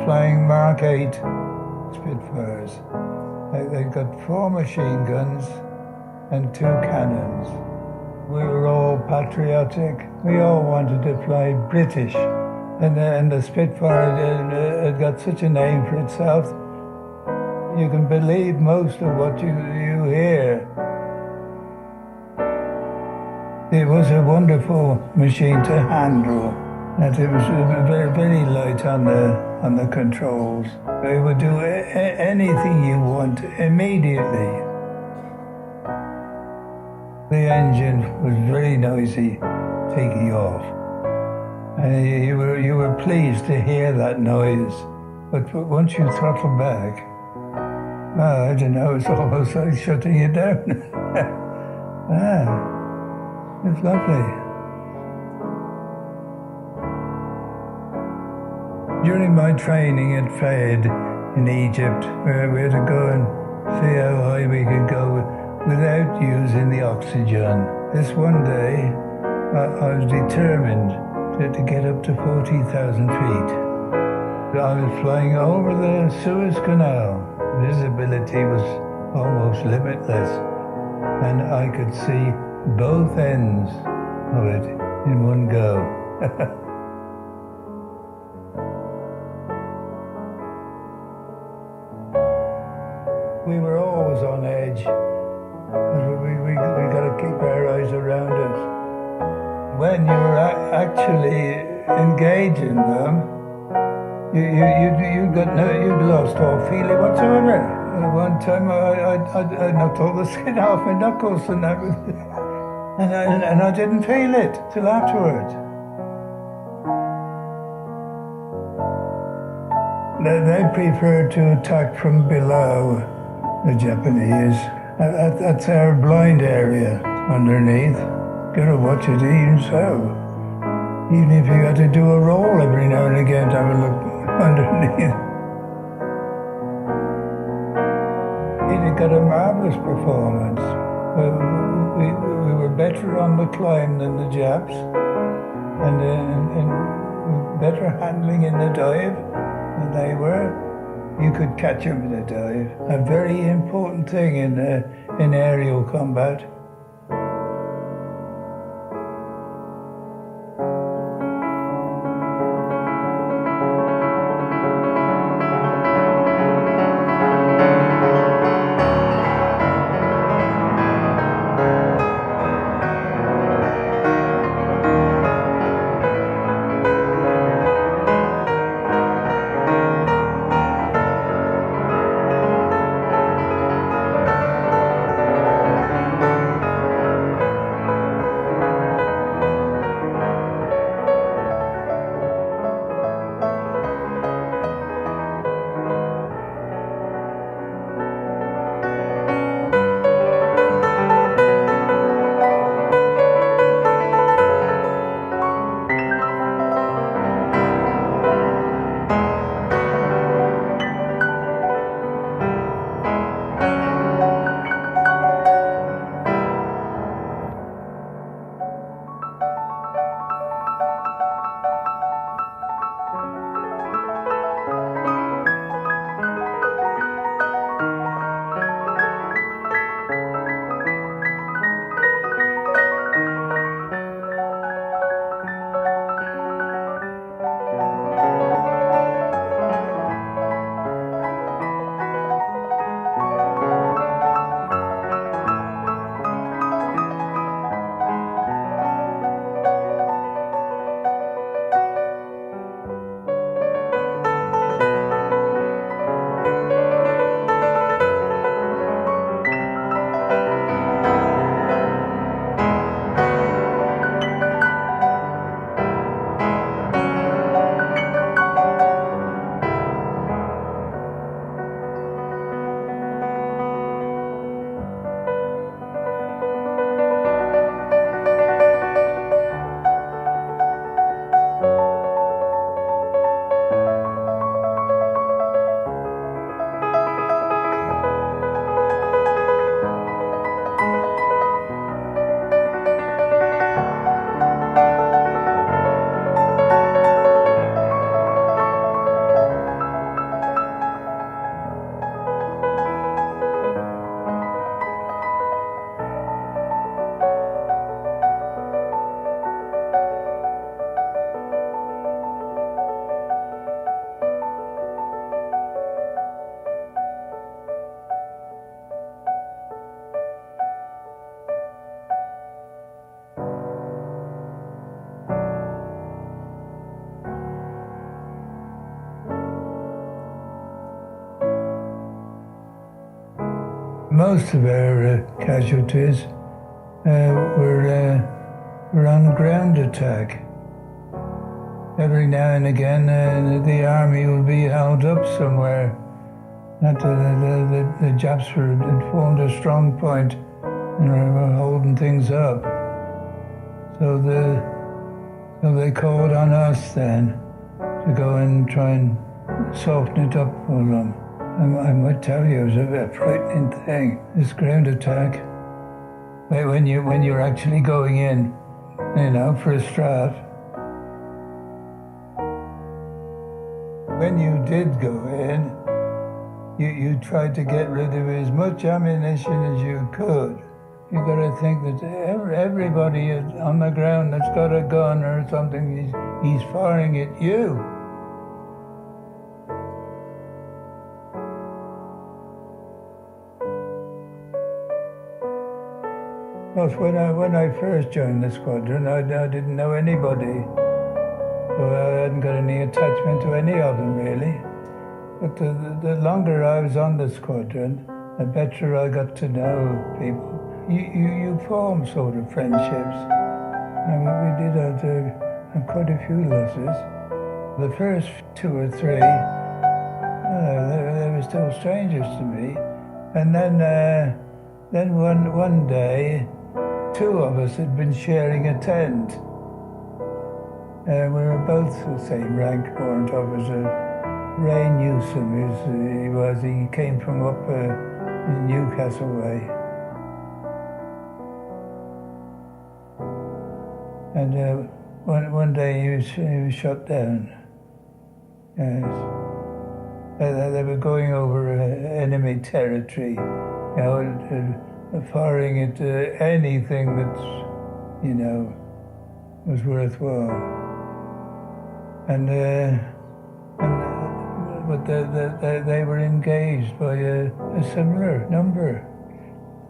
were flying Mark 8 Spitfires. They got 4 machine guns and 2 cannons. We were all patriotic. We all wanted to fly British. And the Spitfire had got such a name for itself. You can believe most of what you hear. It was a wonderful machine to handle, and it was very, very light on the controls. It would do anything you want immediately. The engine was very noisy taking off, and you were pleased to hear that noise. But once you throttle back, well, I don't know, it's almost like shutting it down. It's lovely. During my training at Fed in Egypt, we had to go and see how high we could go without using the oxygen. This one day, I was determined to get up to 40,000 feet. I was flying over the Suez Canal. Visibility was almost limitless, and I could see both ends of it in one go. We were always on edge. We got to keep our eyes around us. When you were actually engaging them, you'd lost all feeling whatsoever. One time I knocked all the skin off my knuckles and everything. And I didn't feel it till afterwards. They prefer to attack from below, the Japanese. That's our blind area underneath. Gotta watch it even so. Even if you had to do a roll every now and again to have a look underneath. It got a marvelous performance. We were better on the climb than the Japs, and better handling in the dive than they were. You could catch them in a dive. A very important thing in aerial combat. most of our casualties were on ground attack. Every now and again, the army will be held up somewhere. That the Japs had formed a strong point and were holding things up. So they called on us then to go and try and soften it up for them. I might tell you, it was a frightening thing, this ground attack. When you're actually going in, for a straf. When you did go in, you tried to get rid of as much ammunition as you could. You got to think that everybody on the ground that's got a gun or something, he's firing at you. Well, when I first joined the squadron, I didn't know anybody. So I hadn't got any attachment to any of them, really. But the longer I was on the squadron, the better I got to know people. You form sort of friendships. And we did have quite a few losses. The first 2 or 3, they were still strangers to me. And then one day, 2 of us had been sharing a tent. We were both the same rank, warrant officer. Ray Newsom, he came from up Newcastle way. And one day he was shot down. Yes. They were going over enemy territory, firing at anything that's, was worthwhile. But they were engaged by a similar number.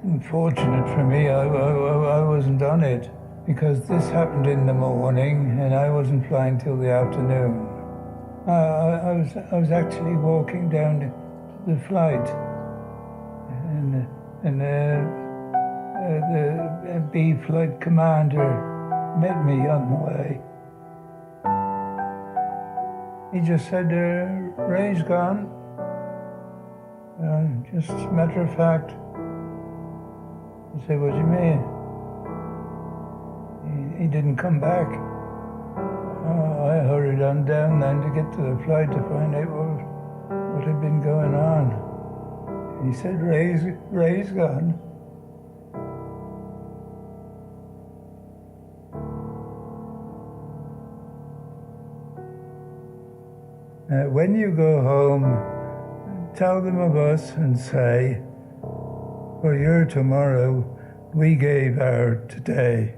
Unfortunate for me, I wasn't on it, because this happened in the morning and I wasn't flying till the afternoon. I was actually walking down the flight, and the B flight commander met me on the way. He just said, Ray's gone. Just a matter of fact. I said, what do you mean? He didn't come back. I hurried on down then to get to the flight to find out what had been going on. He said, Ray's gone. When you go home, tell them of us and say, for your tomorrow, we gave our today.